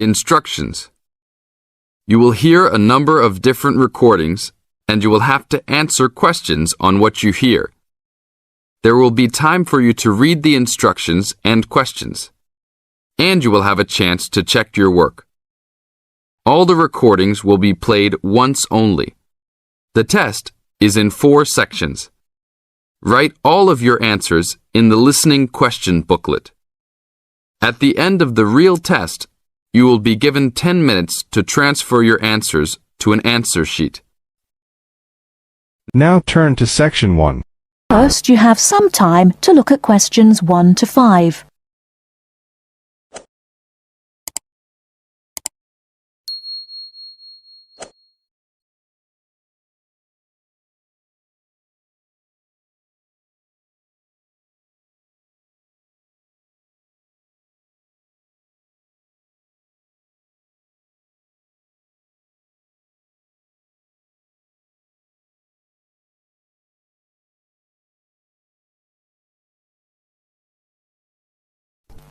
Instructions. You will hear a number of different recordings, and you will have to answer questions on what you hear. There will be time for you to read the instructions and questions, and you will have a chance to check your work. All the recordings will be played once only. The test is in 4 sections. Write all of your answers in the listening question booklet. At the end of the real test, you will be given 10 minutes to transfer your answers to an answer sheet. Now turn to section 1. First, you have some time to look at questions 1 to 5.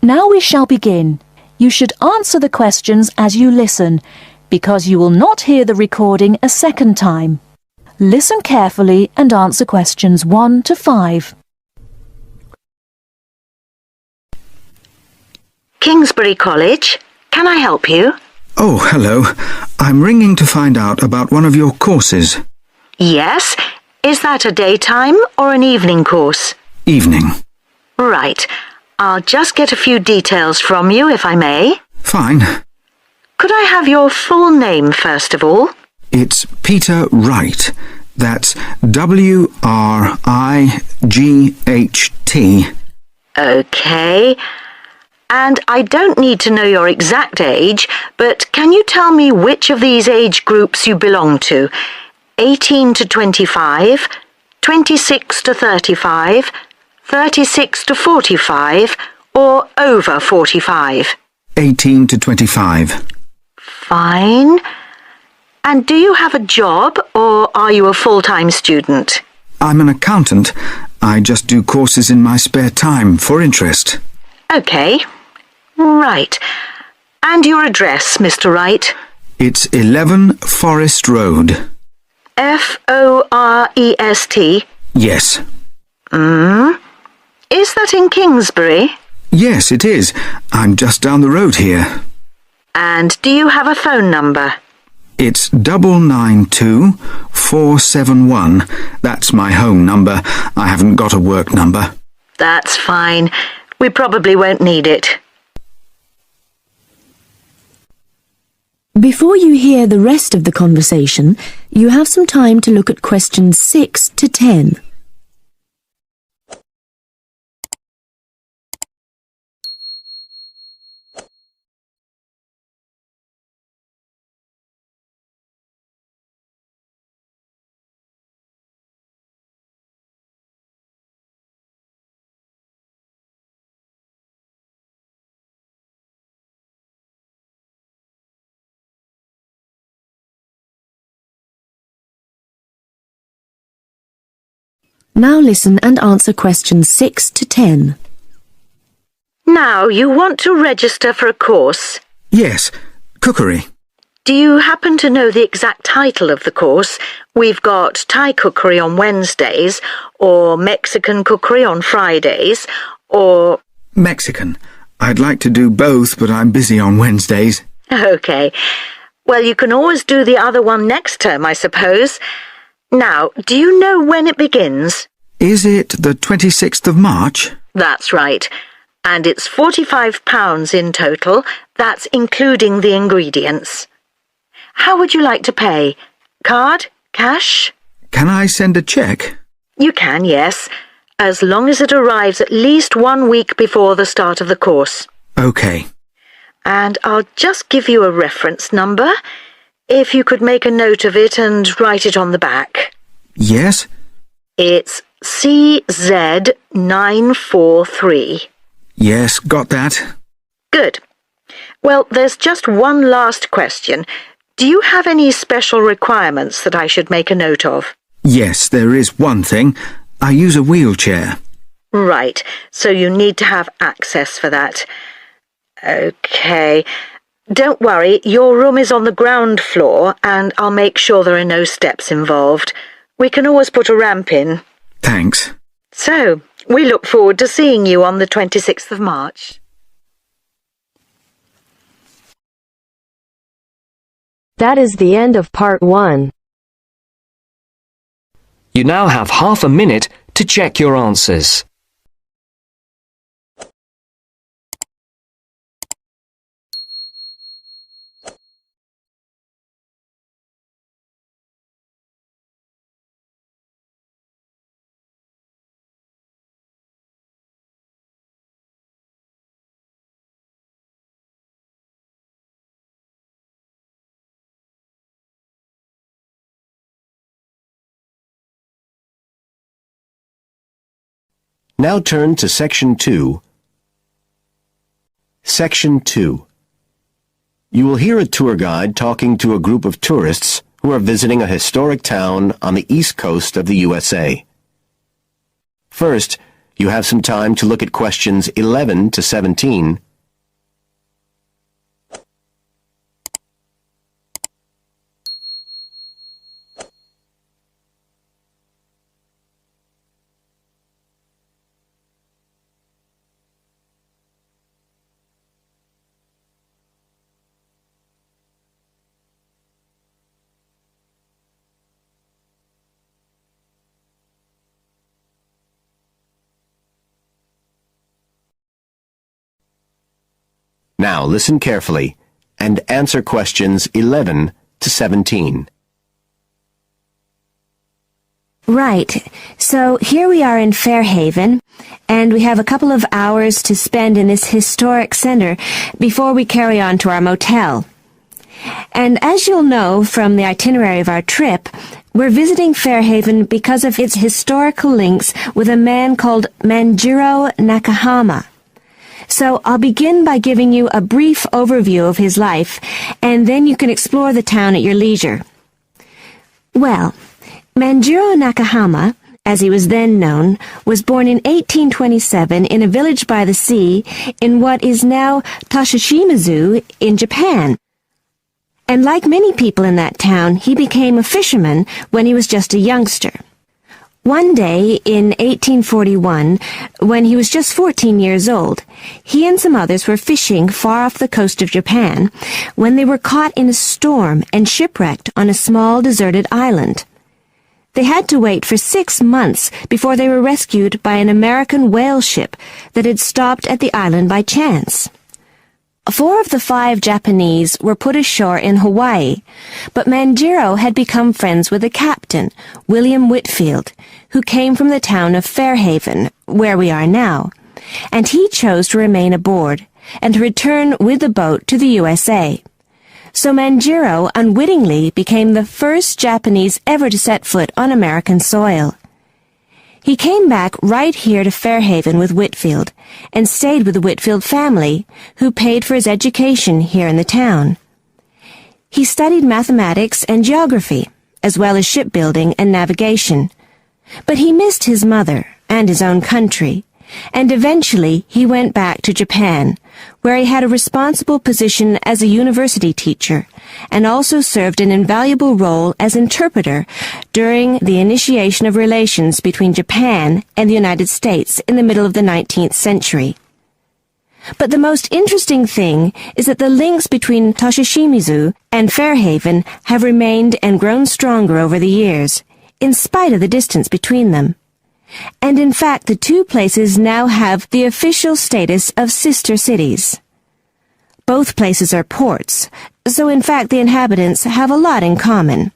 Now we shall begin. You should answer the questions as you listen, because you will not hear the recording a second time. Listen carefully and answer questions 1 to 5. Kingsbury College, can I help you? Oh, hello. I'm ringing to find out about one of your courses. Yes. Is that a daytime or an evening course? Evening. Right. I'll just get a few details from you, if I may. Fine. Could I have your full name, first of all? It's Peter Wright. That's W-R-I-G-H-T. OK. And I don't need to know your exact age, but can you tell me which of these age groups you belong to? 18 to 25, 26 to 35, 36 to 45, or over 45? 18 to 25. Fine. And do you have a job, or are you a full-time student? I'm an accountant. I just do courses in my spare time for interest. OK. Right. And your address, Mr. Wright? It's 11 Forest Road. F-O-R-E-S-T? Yes. Is that in Kingsbury? Yes, it is. I'm just down the road here. And do you have a phone number? It's 992-471. That's my home number. I haven't got a work number. That's fine. We probably won't need it. Before you hear the rest of the conversation, you have some time to look at questions 6 to 10. Now listen and answer questions 6 to 10. Now, you want to register for a course. Yes, cookery. Do you happen to know the exact title of the course? We've got Thai cookery on Wednesdays, or Mexican cookery on Fridays, or... Mexican. I'd like to do both, but I'm busy on Wednesdays. OK. Well, you can always do the other one next term, I suppose. Now, do you know when it begins? Is it the 26th of March? That's right. And it's £45 in total. That's including the ingredients. How would you like to pay? Card? Cash? Can I send a cheque? You can, yes, as long as it arrives at least 1 week before the start of the course. OK. And I'll just give you a reference number. If you could make a note of it and write it on the back. Yes? It's CZ943. Yes, got that. Good. Well, there's just one last question. Do you have any special requirements that I should make a note of? Yes, there is one thing. I use a wheelchair. Right, so you need to have access for that. OK. Don't worry, your room is on the ground floor and I'll make sure there are no steps involved. We can always put a ramp in. Thanks. So, we look forward to seeing you on the 26th of March. That is the end of part 1. You now have half a minute to check your answers. Now turn to Section 2. Section 2. You will hear a tour guide talking to a group of tourists who are visiting a historic town on the east coast of the USA. First, you have some time to look at questions 11 to 17. Now listen carefully and answer questions 11 to 17. Right. So here we are in Fairhaven, and we have a couple of hours to spend in this historic center before we carry on to our motel. And as you'll know from the itinerary of our trip, we're visiting Fairhaven because of its historical links with a man called Manjiro Nakahama. So I'll begin by giving you a brief overview of his life, and then you can explore the town at your leisure. Well, Manjiro Nakahama, as he was then known, was born in 1827 in a village by the sea in what is now Toshishimizu in Japan. And like many people in that town, he became a fisherman when he was just a youngster. One day in 1841, when he was just 14 years old, he and some others were fishing far off the coast of Japan when they were caught in a storm and shipwrecked on a small deserted island. They had to wait for 6 months before they were rescued by an American whale ship that had stopped at the island by chance. 4 of the 5 Japanese were put ashore in Hawaii, but Manjiro had become friends with the captain, William Whitfield, who came from the town of Fairhaven, where we are now, and he chose to remain aboard and to return with the boat to the USA. So Manjiro unwittingly became the first Japanese ever to set foot on American soil. He came back right here to Fairhaven with Whitfield and stayed with the Whitfield family, who paid for his education here in the town. He studied mathematics and geography, as well as shipbuilding and navigation. But he missed his mother and his own country, and eventually he went back to Japan, where he had a responsible position as a university teacher, and also served an invaluable role as interpreter during the initiation of relations between Japan and the United States in the middle of the 19th century. But the most interesting thing is that the links between Toshishimizu and Fairhaven have remained and grown stronger over the years, in spite of the distance between them. And in fact, the 2 places now have the official status of sister cities. Both places are ports, so in fact the inhabitants have a lot in common.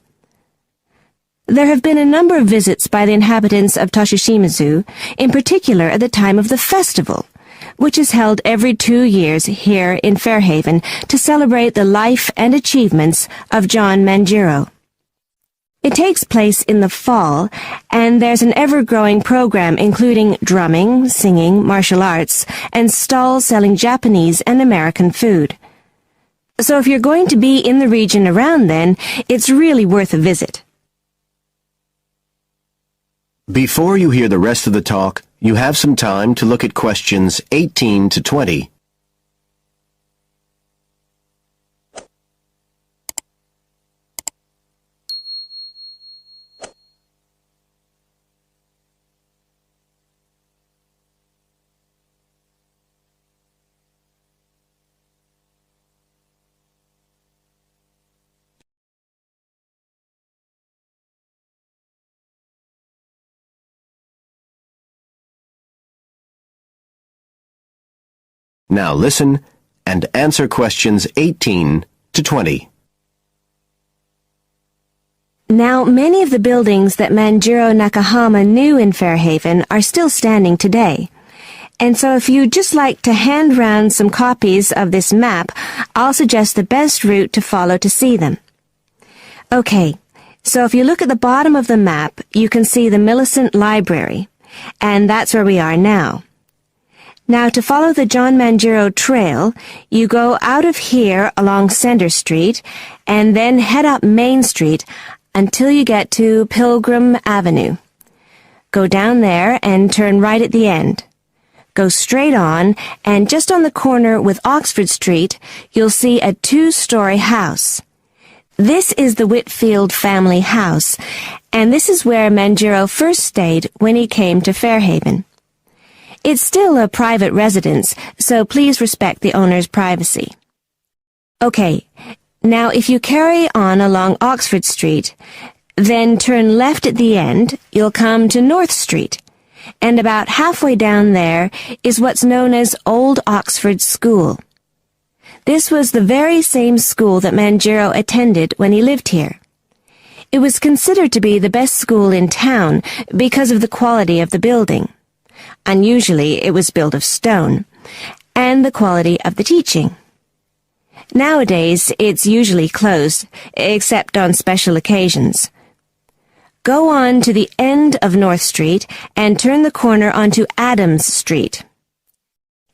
There have been a number of visits by the inhabitants of Toshishimizu, in particular at the time of the festival, which is held every 2 years here in Fairhaven to celebrate the life and achievements of John Manjiro. It takes place in the fall, and there's an ever-growing program including drumming, singing, martial arts, and stalls selling Japanese and American food. So if you're going to be in the region around then, it's really worth a visit. Before you hear the rest of the talk, you have some time to look at questions 18 to 20. Now listen and answer questions 18 to 20. Now, many of the buildings that Manjiro Nakahama knew in Fairhaven are still standing today. And so if you'd just like to hand round some copies of this map, I'll suggest the best route to follow to see them. Okay, so if you look at the bottom of the map, you can see the Millicent Library, and that's where we are now. Now, to follow the John Manjiro Trail, you go out of here along Center Street, and then head up Main Street until you get to Pilgrim Avenue. Go down there and turn right at the end. Go straight on, and just on the corner with Oxford Street, you'll see a 2-story house. This is the Whitfield family house, and this is where Manjiro first stayed when he came to Fairhaven. It's still a private residence, so please respect the owner's privacy. Okay, now if you carry on along Oxford Street, then turn left at the end, you'll come to North Street, and about halfway down there is what's known as Old Oxford School. This was the very same school that Manjiro attended when he lived here. It was considered to be the best school in town because of the quality of the building. Unusually, it was built of stone, and the quality of the teaching. Nowadays, it's usually closed, except on special occasions. Go on to the end of North Street and turn the corner onto Adams Street.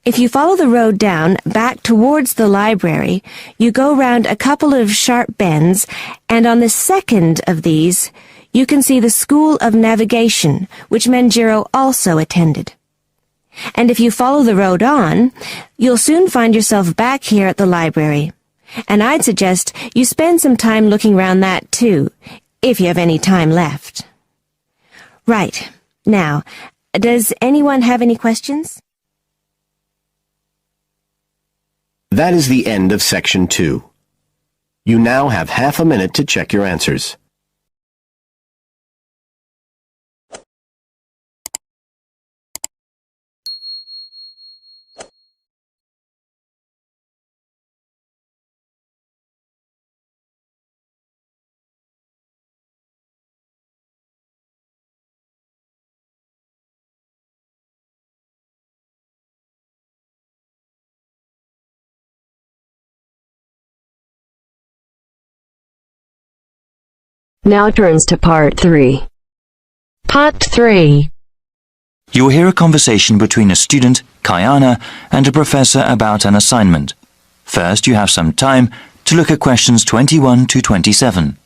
If you follow the road down back towards the library, you go round a couple of sharp bends, and on the second of these, you can see the School of Navigation, which Manjiro also attended. And if you follow the road on, you'll soon find yourself back here at the library. And I'd suggest you spend some time looking around that too, if you have any time left. Right. Now, does anyone have any questions? That is the end of Section 2. You now have half a minute to check your answers. Now turns to Part 3. Part 3. You will hear a conversation between a student, Kayana, and a professor about an assignment. First, you have some time to look at questions 21 to 27.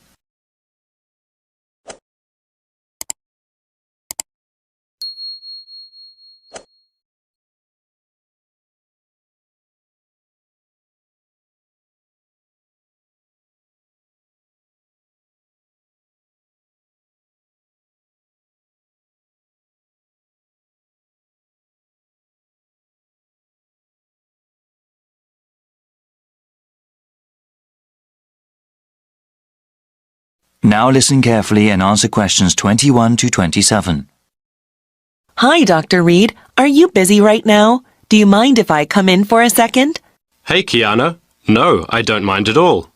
Now listen carefully and answer questions 21 to 27. Hi, Dr. Reed. Are you busy right now? Do you mind if I come in for a second? Hey, Kiana. No, I don't mind at all.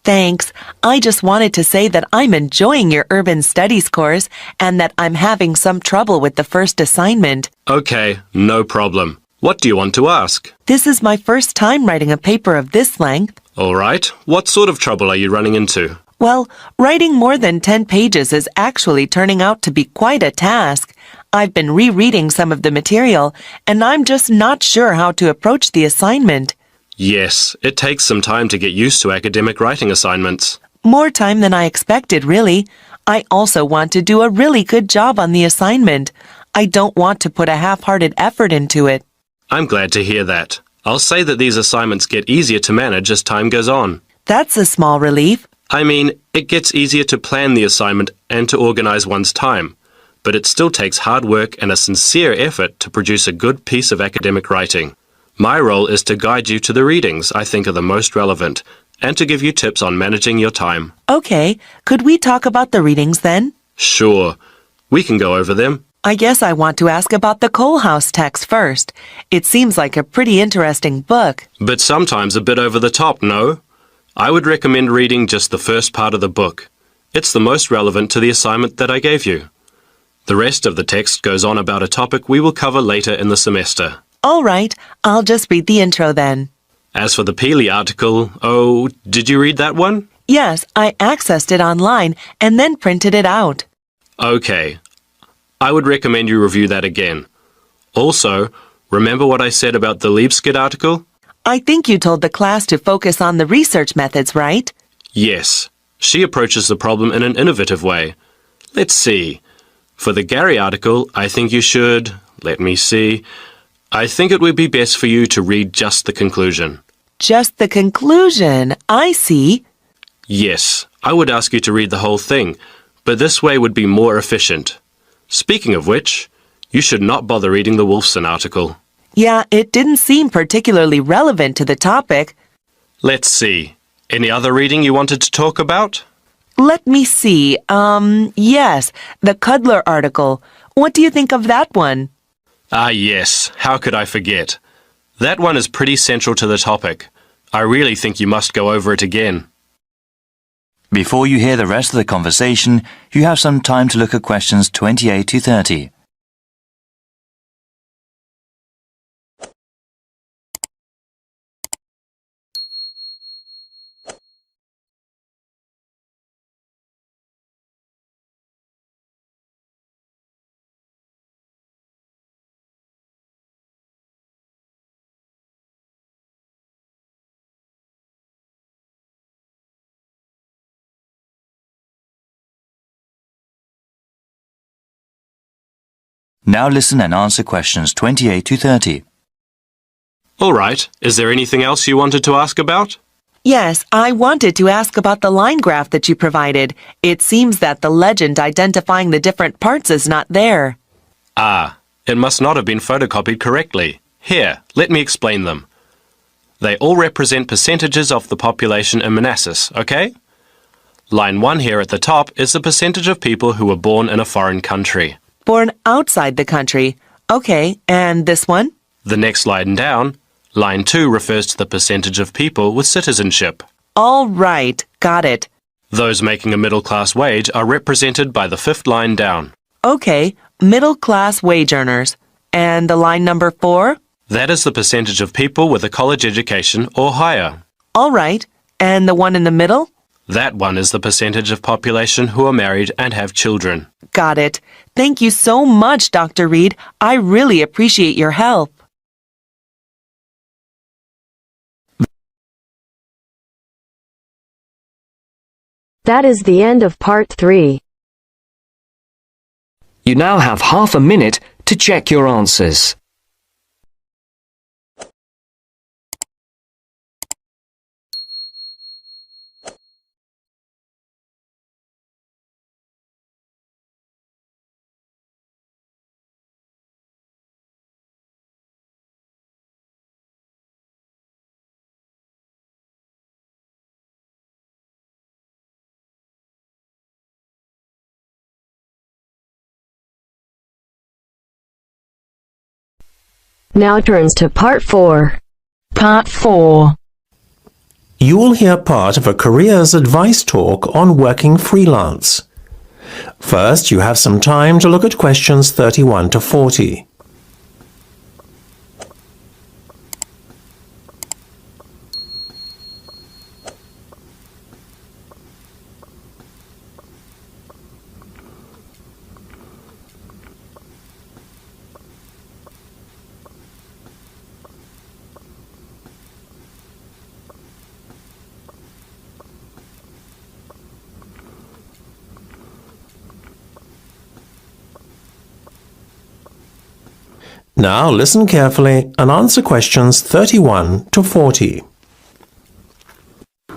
Thanks. I just wanted to say that I'm enjoying your urban studies course and that I'm having some trouble with the first assignment. Okay, no problem. What do you want to ask? This is my first time writing a paper of this length. All right. What sort of trouble are you running into? Well, writing more than 10 pages is actually turning out to be quite a task. I've been rereading some of the material, and I'm just not sure how to approach the assignment. Yes, it takes some time to get used to academic writing assignments. More time than I expected, really. I also want to do a really good job on the assignment. I don't want to put a half-hearted effort into it. I'm glad to hear that. I'll say that these assignments get easier to manage as time goes on. That's a small relief. I mean, it gets easier to plan the assignment and to organize one's time, but it still takes hard work and a sincere effort to produce a good piece of academic writing. My role is to guide you to the readings I think are the most relevant, and to give you tips on managing your time. Okay, could we talk about the readings then? Sure. We can go over them. I guess I want to ask about the Coal House text first. It seems like a pretty interesting book. But sometimes a bit over the top, no? I would recommend reading just the first part of the book. It's the most relevant to the assignment that I gave you. The rest of the text goes on about a topic we will cover later in the semester. All right, I'll just read the intro then. As for the Peely article, oh, did you read that one? Yes, I accessed it online and then printed it out. Okay. I would recommend you review that again. Also, remember what I said about the Liebskid article? I think you told the class to focus on the research methods, right? Yes. She approaches the problem in an innovative way. Let's see. For the Gary article, I think you should... Let me see. I think it would be best for you to read just the conclusion. Just the conclusion. I see. Yes, I would ask you to read the whole thing, but this way would be more efficient. Speaking of which, you should not bother reading the Wolfson article. Yeah, it didn't seem particularly relevant to the topic. Let's see. Any other reading you wanted to talk about? Let me see. Yes, the Cudler article. What do you think of that one? Ah, yes. How could I forget? That one is pretty central to the topic. I really think you must go over it again. Before you hear the rest of the conversation, you have some time to look at questions 28 to 30. Now listen and answer questions 28 to 30. All right. Is there anything else you wanted to ask about? Yes, I wanted to ask about the line graph that you provided. It seems that the legend identifying the different parts is not there. Ah, it must not have been photocopied correctly. Here, let me explain them. They all represent percentages of the population in Manassas, okay? Line 1 here at the top is the percentage of people who were born in a foreign country. Born outside the country. Okay, and this one? The next line down, line 2 refers to the percentage of people with citizenship. All right, got it. Those making a middle-class wage are represented by the 5th line down. Okay, middle-class wage earners. And the line number 4? That is the percentage of people with a college education or higher. All right, and the one in the middle? That one is the percentage of population who are married and have children. Got it. Thank you so much, Dr. Reed. I really appreciate your help. That is the end of part 3. You now have half a minute to check your answers. Now turns to part 4. Part 4. You will hear part of a careers advice talk on working freelance. First, you have some time to look at questions 31 to 40. Now listen carefully and answer questions 31 to 40.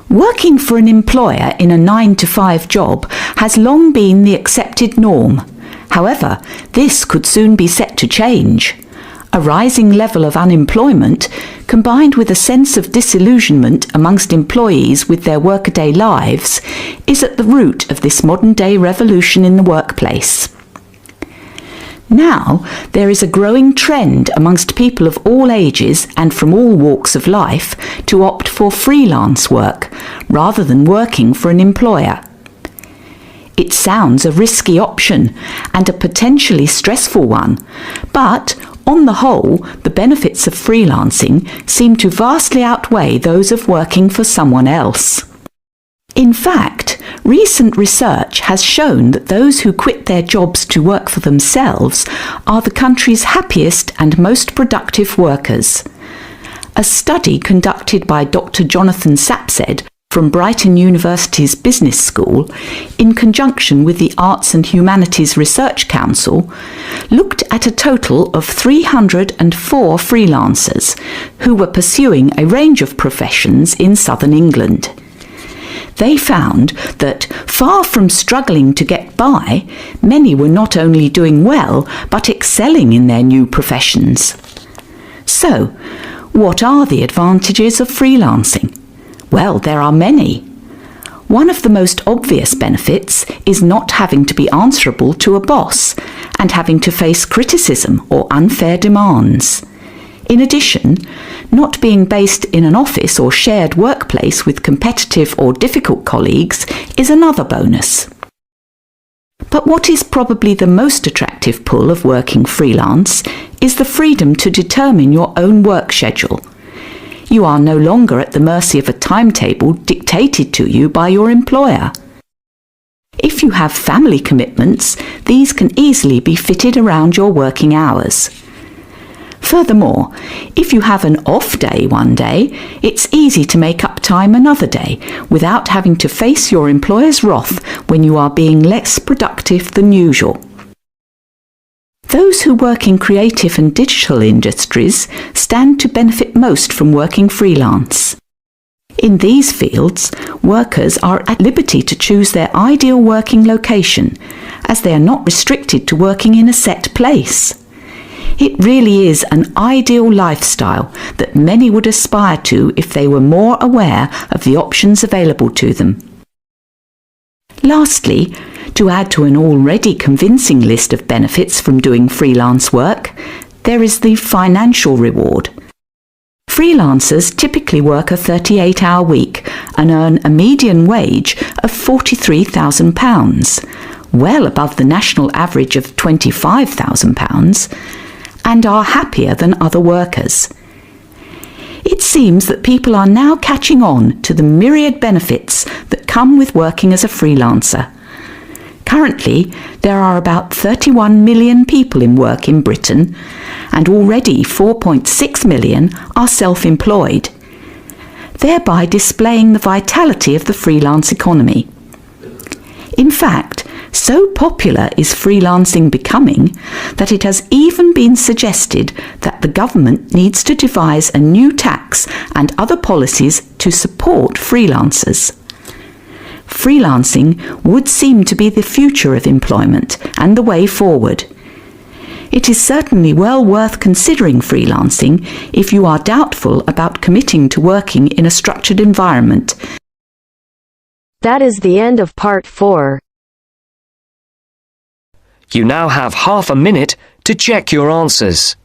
Working for an employer in a 9-to-5 job has long been the accepted norm. However, this could soon be set to change. A rising level of unemployment, combined with a sense of disillusionment amongst employees with their workaday lives, is at the root of this modern-day revolution in the workplace. Now, there is a growing trend amongst people of all ages and from all walks of life to opt for freelance work rather than working for an employer. It sounds a risky option and a potentially stressful one, but on the whole, the benefits of freelancing seem to vastly outweigh those of working for someone else. In fact, recent research has shown that those who quit their jobs to work for themselves are the country's happiest and most productive workers. A study conducted by Dr. Jonathan Sapsed from Brighton University's Business School, in conjunction with the Arts and Humanities Research Council, looked at a total of 304 freelancers who were pursuing a range of professions in southern England. They found that, far from struggling to get by, many were not only doing well, but excelling in their new professions. So, what are the advantages of freelancing? Well, there are many. One of the most obvious benefits is not having to be answerable to a boss and having to face criticism or unfair demands. In addition, not being based in an office or shared workplace with competitive or difficult colleagues is another bonus. But what is probably the most attractive pull of working freelance is the freedom to determine your own work schedule. You are no longer at the mercy of a timetable dictated to you by your employer. If you have family commitments, these can easily be fitted around your working hours. Furthermore, if you have an off day one day, it's easy to make up time another day without having to face your employer's wrath when you are being less productive than usual. Those who work in creative and digital industries stand to benefit most from working freelance. In these fields, workers are at liberty to choose their ideal working location, as they are not restricted to working in a set place. It really is an ideal lifestyle that many would aspire to if they were more aware of the options available to them. Lastly, to add to an already convincing list of benefits from doing freelance work, there is the financial reward. Freelancers typically work a 38-hour week and earn a median wage of £43,000, well above the national average of £25,000, and are happier than other workers. It seems that people are now catching on to the myriad benefits that come with working as a freelancer. Currently, there are about 31 million people in work in Britain, and already 4.6 million are self-employed, thereby displaying the vitality of the freelance economy. In fact, so popular is freelancing becoming that it has even been suggested that the government needs to devise a new tax and other policies to support freelancers. Freelancing would seem to be the future of employment and the way forward. It is certainly well worth considering freelancing if you are doubtful about committing to working in a structured environment. That is the end of part 4. You now have half a minute to check your answers.